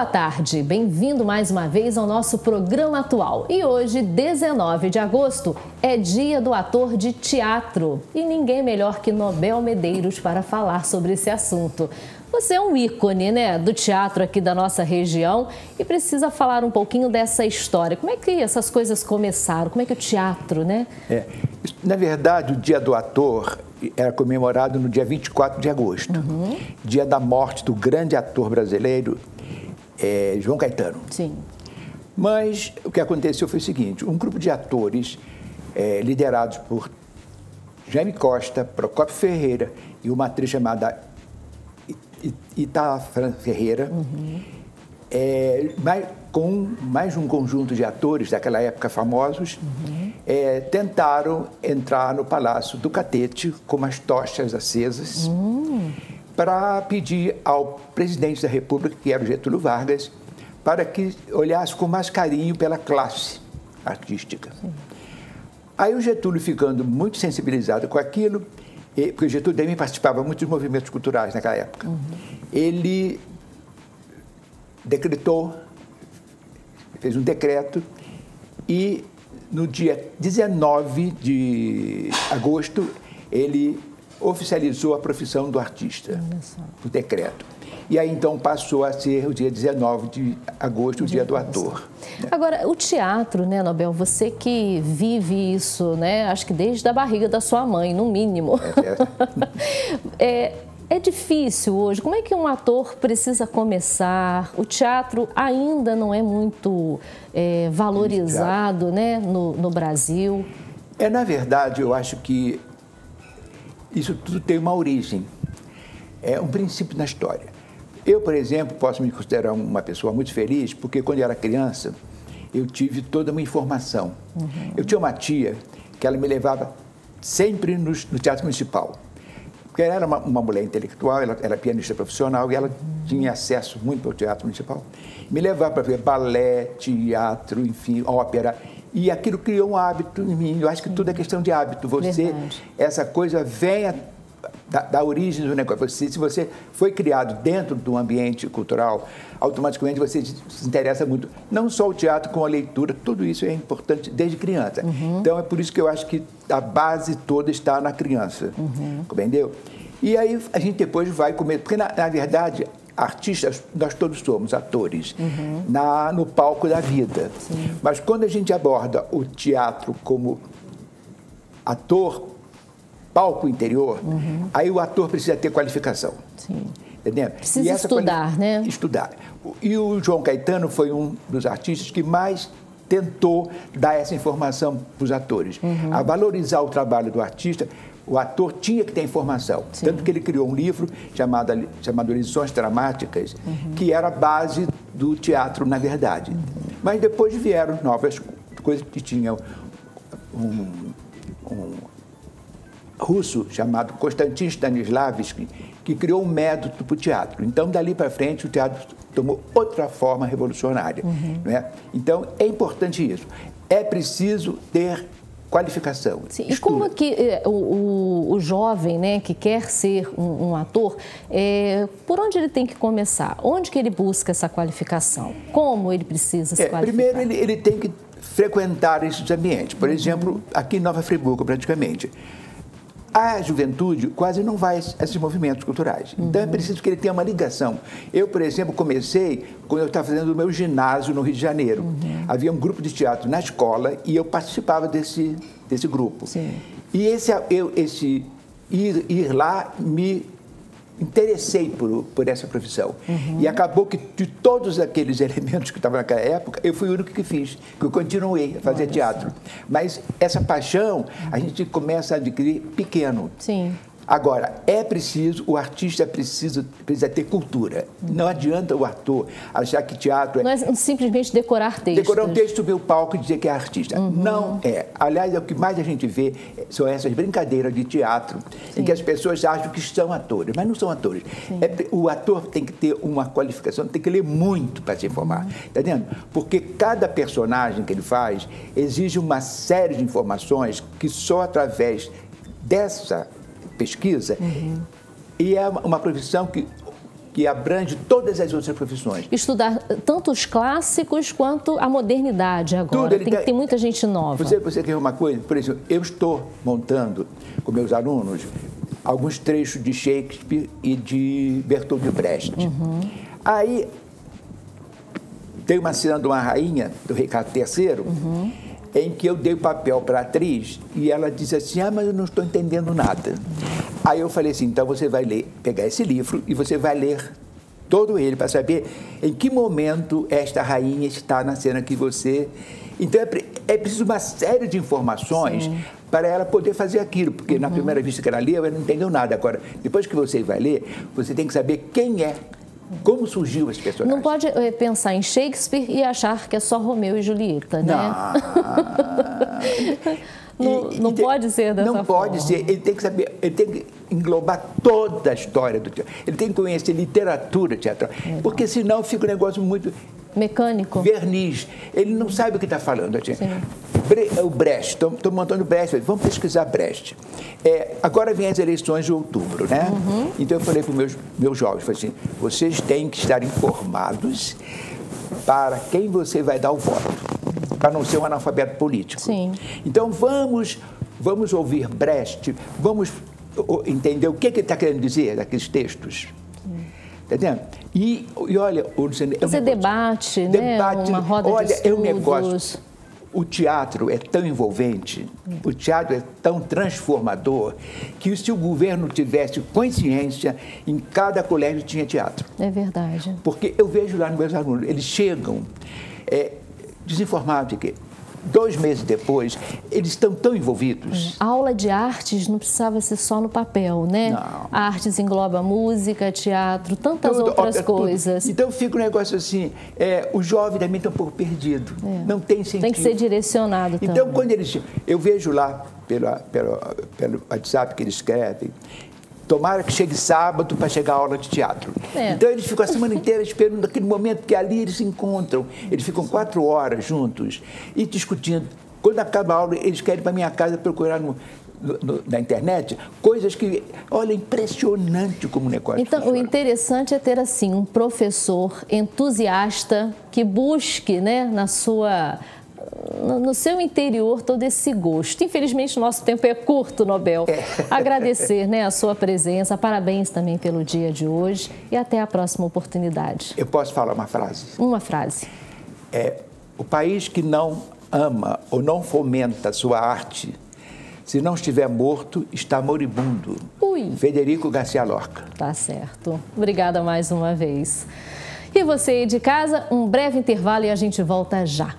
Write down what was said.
Boa tarde, bem-vindo mais uma vez ao nosso programa atual. E hoje, 19 de agosto, é dia do ator de teatro. E ninguém melhor que Nobel Medeiros para falar sobre esse assunto. Você é um ícone, né, do teatro aqui da nossa região e precisa falar um pouquinho dessa história. Como é que essas coisas começaram? Como é que o teatro, né? Na verdade, o Dia do Ator era comemorado no dia 24 de agosto, dia da morte do grande ator brasileiro, João Caetano. Sim. Mas o que aconteceu foi o seguinte, um grupo de atores liderados por Jaime Costa, Procópio Ferreira e uma atriz chamada Itá Ferreira, com mais um conjunto de atores daquela época famosos, tentaram entrar no Palácio do Catete com umas tochas acesas para pedir ao presidente da República, que era o Getúlio Vargas, para que olhasse com mais carinho pela classe artística. Aí o Getúlio, ficando muito sensibilizado com aquilo, porque o Getúlio também participava muito dos movimentos culturais naquela época, ele fez um decreto e no dia 19 de agosto ele oficializou a profissão do artista, o decreto. E aí então passou a ser o dia 19 de agosto, o dia do ator. Agora, o teatro, né, Nobel, você que vive isso, né, acho que desde a barriga da sua mãe, no mínimo. É difícil hoje. Como é que um ator precisa começar? O teatro ainda não é muito valorizado, né, no Brasil. Na verdade, eu acho que isso tudo tem uma origem, é um princípio na história. Eu, por exemplo, posso me considerar uma pessoa muito feliz porque quando eu era criança, eu tive toda uma informação. Eu tinha uma tia que ela me levava sempre no Teatro Municipal. Porque ela era uma mulher intelectual, ela era pianista profissional e ela tinha acesso muito ao Teatro Municipal. Me levava para ver balé, teatro, enfim, ópera. E aquilo criou um hábito em mim. Eu acho que tudo é questão de hábito. Essa coisa vem da origem do negócio. Se você foi criado dentro de um ambiente cultural, automaticamente você se interessa muito. Não só o teatro, como a leitura, tudo isso é importante desde criança. Então, é por isso que eu acho que a base toda está na criança. Compreendeu? E aí a gente depois vai comer... Porque, na verdade, artistas, nós todos somos atores no palco da vida. Mas quando a gente aborda o teatro como ator, palco interior, aí o ator precisa ter qualificação. Entendeu? Precisa estudar, né? Estudar. E o João Caetano foi um dos artistas que mais tentou dar essa informação para os atores. A valorizar o trabalho do artista, o ator tinha que ter informação. Tanto que ele criou um livro chamado Lições Dramáticas, que era a base do teatro, na verdade. Mas depois vieram novas coisas que tinham um russo chamado Konstantin Stanislavski, que criou um método para o teatro. Então, dali para frente, o teatro tomou outra forma revolucionária. Não é? Então, é importante isso. É preciso ter qualificação. Sim. E como que o jovem, né, que quer ser um ator, por onde ele tem que começar? Onde que ele busca essa qualificação? Como ele precisa se qualificar? Primeiro, ele tem que frequentar esses ambientes. Por exemplo, aqui em Nova Friburgo, praticamente. A juventude quase não vai a esses movimentos culturais. Então, é preciso que ele tenha uma ligação. Eu, por exemplo, comecei quando eu estava fazendo o meu ginásio no Rio de Janeiro. Havia um grupo de teatro na escola e eu participava desse grupo. E ir lá me interessei por essa profissão. E acabou que, de todos aqueles elementos que estavam naquela época, eu fui o único que fiz, que eu continuei a fazer teatro. Mas essa paixão, a gente começa a adquirir pequeno. Agora, o artista precisa ter cultura. Não adianta o ator achar que teatro não é simplesmente decorar textos. Decorar um texto, subir o palco e dizer que é artista. Não é. Aliás, o que mais a gente vê são essas brincadeiras de teatro, em que as pessoas acham que são atores, mas não são atores. O ator tem que ter uma qualificação, tem que ler muito para se informar. Está entendendo? Porque cada personagem que ele faz exige uma série de informações que só através dessa pesquisa, e é uma profissão que que abrange todas as outras profissões. Estudar tanto os clássicos quanto a modernidade agora. Tem muita gente nova. Você quer uma coisa? Por exemplo, eu estou montando com meus alunos alguns trechos de Shakespeare e de Bertolt Brecht. Aí tem uma cena de uma rainha, do Ricardo III, em que eu dei o papel para a atriz e ela disse assim, mas eu não estou entendendo nada. Aí eu falei assim, então você vai pegar esse livro e você vai ler todo ele para saber em que momento esta rainha está na cena que você... Então é preciso uma série de informações para ela poder fazer aquilo, porque na primeira vista que ela leu, ela não entendeu nada. Agora, depois que você vai ler, você tem que saber quem é, como surgiu esse personagem. Não pode pensar em Shakespeare e achar que é só Romeu e Julieta, né? Não pode ser dessa forma. Não pode ser. Ele tem que saber, ele tem que englobar toda a história do teatro. Ele tem que conhecer literatura teatral, porque senão fica um negócio muito... mecânico. Verniz. Ele não sabe o que está falando. O Brecht, estou montando Brecht, vamos pesquisar Brecht. Agora vem as eleições de outubro, né? Então eu falei para os meus jovens, falei assim, vocês têm que estar informados para quem você vai dar o voto, para não ser um analfabeto político. Então vamos ouvir Brecht, vamos entender o que ele está querendo dizer naqueles textos. Entendendo? E olha, fazer debate, né? Uma roda de estudos. É um negócio. O teatro é tão envolvente, o teatro é tão transformador, que se o governo tivesse consciência, em cada colégio tinha teatro. É verdade. Porque eu vejo lá nos meus alunos, eles chegam desinformados de quê? 2 meses depois, eles estão tão envolvidos. A aula de artes não precisava ser só no papel, né? Não. A artes engloba música, teatro, tantas outras coisas. Então fica um negócio assim, o jovem também está um pouco perdido, não tem sentido. Tem que ser direcionado também. Então, quando eu vejo lá, pelo WhatsApp que eles escrevem, tomara que chegue sábado para chegar a aula de teatro. Então, eles ficam a semana inteira esperando aquele momento que ali eles se encontram. Eles ficam 4 horas juntos e discutindo. Quando acaba a aula, eles querem ir para a minha casa procurar na internet coisas que, olha, impressionante como o negócio funciona. O interessante é ter, assim, um professor entusiasta que busque, né, no seu interior todo esse gosto. Infelizmente, o nosso tempo é curto, Nobel. Agradecer, né, a sua presença, parabéns também pelo dia de hoje e até a próxima oportunidade. Eu posso falar uma frase? Uma frase. O país que não ama ou não fomenta a sua arte, se não estiver morto, está moribundo. Federico Garcia Lorca. Tá certo. Obrigada mais uma vez. E você aí de casa, um breve intervalo e a gente volta já.